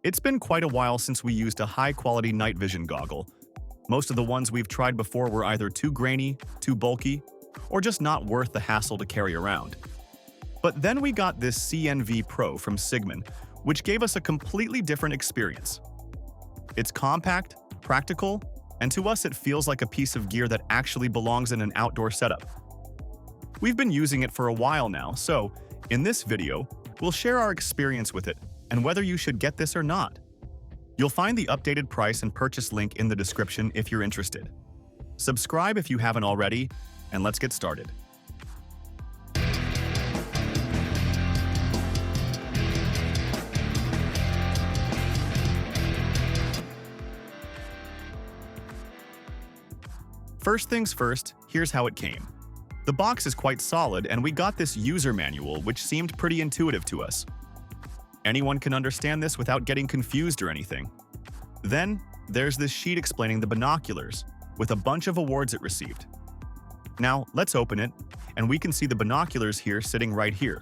It's been quite a while since we used a high-quality night vision goggle. Most of the ones we've tried before were either too grainy, too bulky, or just not worth the hassle to carry around. But then we got this CNVPRO from Cigman, which gave us a completely different experience. It's compact, practical, and to us it feels like a piece of gear that actually belongs in an outdoor setup. We've been using it for a while now, so in this video, we'll share our experience with it and whether you should get this or not. You'll find the updated price and purchase link in the description if you're interested. Subscribe if you haven't already, and let's get started. First things first, here's how it came. The box is quite solid, and we got this user manual, which seemed pretty intuitive to us. Anyone can understand this without getting confused or anything. Then, there's this sheet explaining the binoculars, with a bunch of awards it received. Now, let's open it, and we can see the binoculars here sitting right here.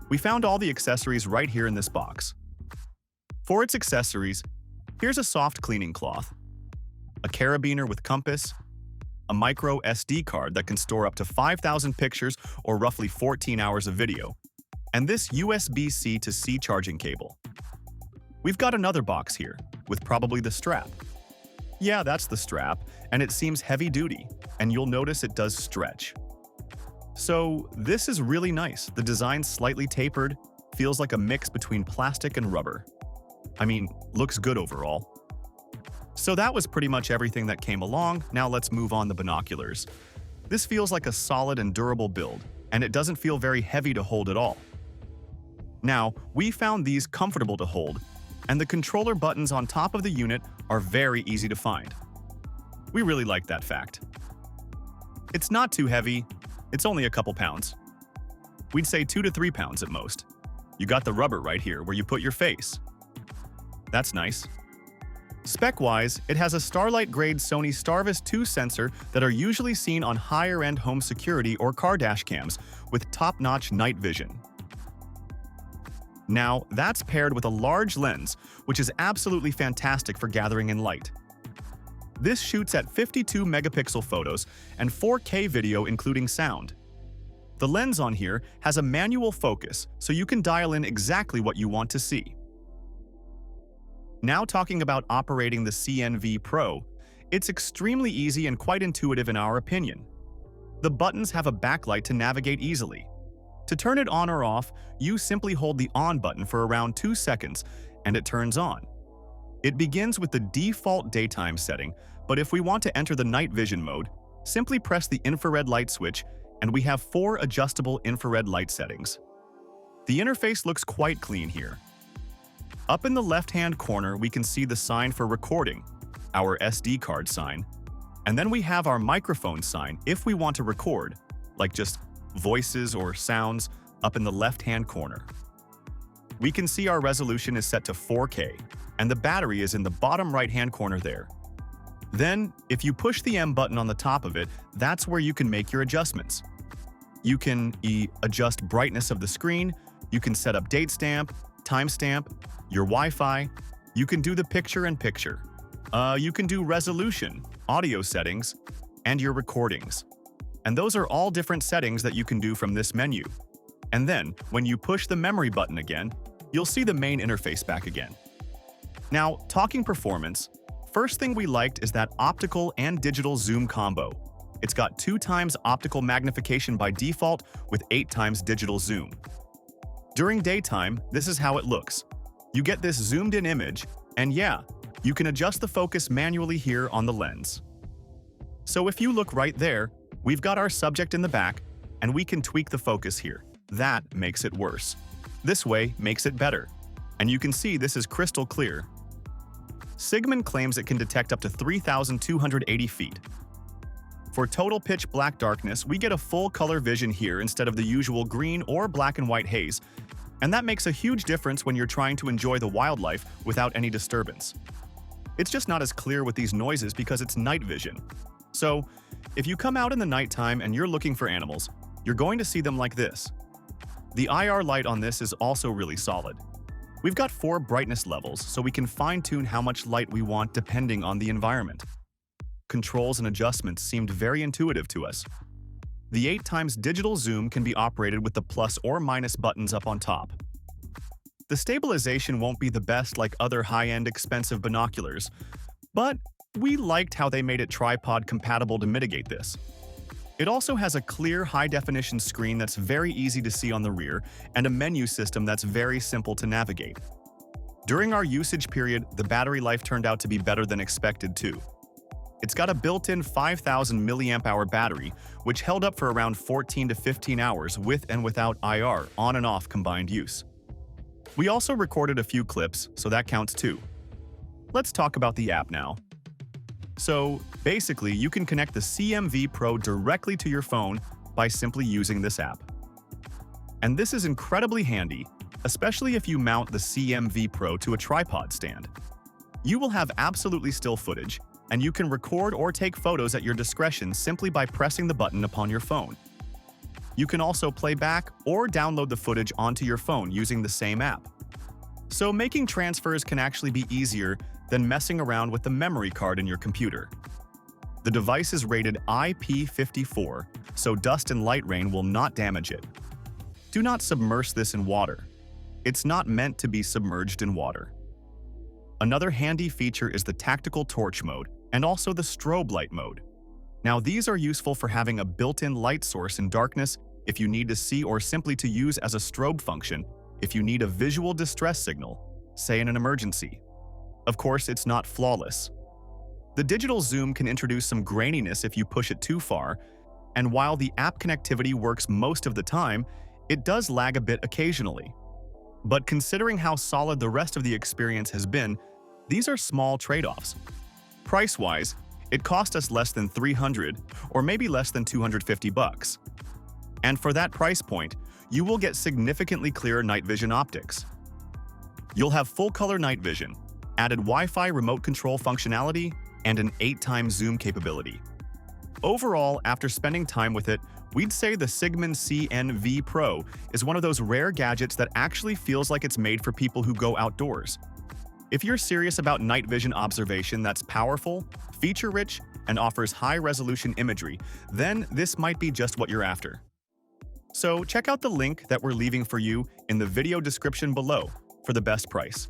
We found all the accessories right here in this box. For its accessories, here's a soft cleaning cloth, a carabiner with compass, a micro SD card that can store up to 5,000 pictures or roughly 14 hours of video, and this USB-C to C charging cable. We've got another box here, with probably the strap. Yeah, that's the strap, and it seems heavy-duty, and you'll notice it does stretch. So this is really nice. The design's slightly tapered, feels like a mix between plastic and rubber. I mean, looks good overall. So that was pretty much everything that came along. Now let's move on to binoculars. This feels like a solid and durable build, and it doesn't feel very heavy to hold at all. Now, we found these comfortable to hold, and the controller buttons on top of the unit are very easy to find. We really like that fact. It's not too heavy, it's only a couple pounds. We'd say 2 to 3 pounds at most. You got the rubber right here where you put your face. That's nice. Spec-wise, it has a Starlight-grade Sony Starvis 2 sensor that are usually seen on higher-end home security or car dash cams with top-notch night vision. Now, that's paired with a large lens, which is absolutely fantastic for gathering in light. This shoots at 52 megapixel photos and 4K video including sound. The lens on here has a manual focus, so you can dial in exactly what you want to see. Now talking about operating the CNVPRO, it's extremely easy and quite intuitive in our opinion. The buttons have a backlight to navigate easily. To turn it on or off, you simply hold the on button for around 2 seconds and it turns on. It begins with the default daytime setting, but if we want to enter the night vision mode, simply press the infrared light switch and we have 4 adjustable infrared light settings. The interface looks quite clean here. Up in the left-hand corner, we can see the sign for recording, our SD card sign, and then we have our microphone sign if we want to record, like just voices or sounds up in the left-hand corner. We can see our resolution is set to 4K, and the battery is in the bottom right-hand corner there. Then, if you push the M button on the top of it, that's where you can make your adjustments. You can adjust brightness of the screen, you can set up date stamp, timestamp, your Wi-Fi, you can do the picture-in-picture, you can do resolution, audio settings, and your recordings. And those are all different settings that you can do from this menu. And then, when you push the memory button again, you'll see the main interface back again. Now, talking performance, first thing we liked is that optical and digital zoom combo. It's got 2 times optical magnification by default with 8 times digital zoom. During daytime, this is how it looks. You get this zoomed-in image, and yeah, you can adjust the focus manually here on the lens. So if you look right there, we've got our subject in the back, and we can tweak the focus here. That makes it worse. This way makes it better. And you can see this is crystal clear. Cigman claims it can detect up to 3,280 feet. For total pitch black darkness, we get a full color vision here instead of the usual green or black and white haze, and that makes a huge difference when you're trying to enjoy the wildlife without any disturbance. It's just not as clear with these noises because it's night vision. So, if you come out in the nighttime and you're looking for animals, you're going to see them like this. The IR light on this is also really solid. We've got 4 brightness levels, so we can fine-tune how much light we want depending on the environment. Controls and adjustments seemed very intuitive to us. The 8x digital zoom can be operated with the plus or minus buttons up on top. The stabilization won't be the best like other high-end expensive binoculars, but we liked how they made it tripod compatible to mitigate this. It also has a clear high-definition screen that's very easy to see on the rear and a menu system that's very simple to navigate. During our usage period, the battery life turned out to be better than expected too. It's got a built-in 5,000 mAh battery, which held up for around 14 to 15 hours with and without IR on and off combined use. We also recorded a few clips, so that counts too. Let's talk about the app now. So, basically, you can connect the CNVPRO directly to your phone by simply using this app. And this is incredibly handy, especially if you mount the CNVPRO to a tripod stand. You will have absolutely still footage, and you can record or take photos at your discretion simply by pressing the button upon your phone. You can also play back or download the footage onto your phone using the same app. So making transfers can actually be easier than messing around with the memory card in your computer. The device is rated IP54, so dust and light rain will not damage it. Do not submerge this in water. It's not meant to be submerged in water. Another handy feature is the tactical torch mode and also the strobe light mode. Now these are useful for having a built-in light source in darkness if you need to see, or simply to use as a strobe function if you need a visual distress signal, say in an emergency. Of course, it's not flawless. The digital zoom can introduce some graininess if you push it too far, and while the app connectivity works most of the time, it does lag a bit occasionally. But considering how solid the rest of the experience has been, these are small trade-offs. Price-wise, it cost us less than $300 or maybe less than $250. And for that price point, you will get significantly clearer night vision optics. You'll have full-color night vision, added Wi-Fi remote control functionality, and an 8x zoom capability. Overall, after spending time with it, we'd say the Cigman CNVPRO is one of those rare gadgets that actually feels like it's made for people who go outdoors. If you're serious about night vision observation that's powerful, feature-rich, and offers high-resolution imagery, then this might be just what you're after. So check out the link that we're leaving for you in the video description below for the best price.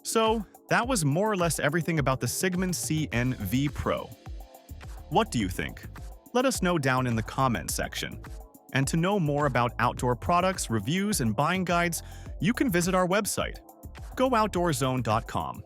So, that was more or less everything about the Cigman CNVPRO. What do you think? Let us know down in the comment section. And to know more about outdoor products, reviews, and buying guides, you can visit our website, GoOutdoorZone.com.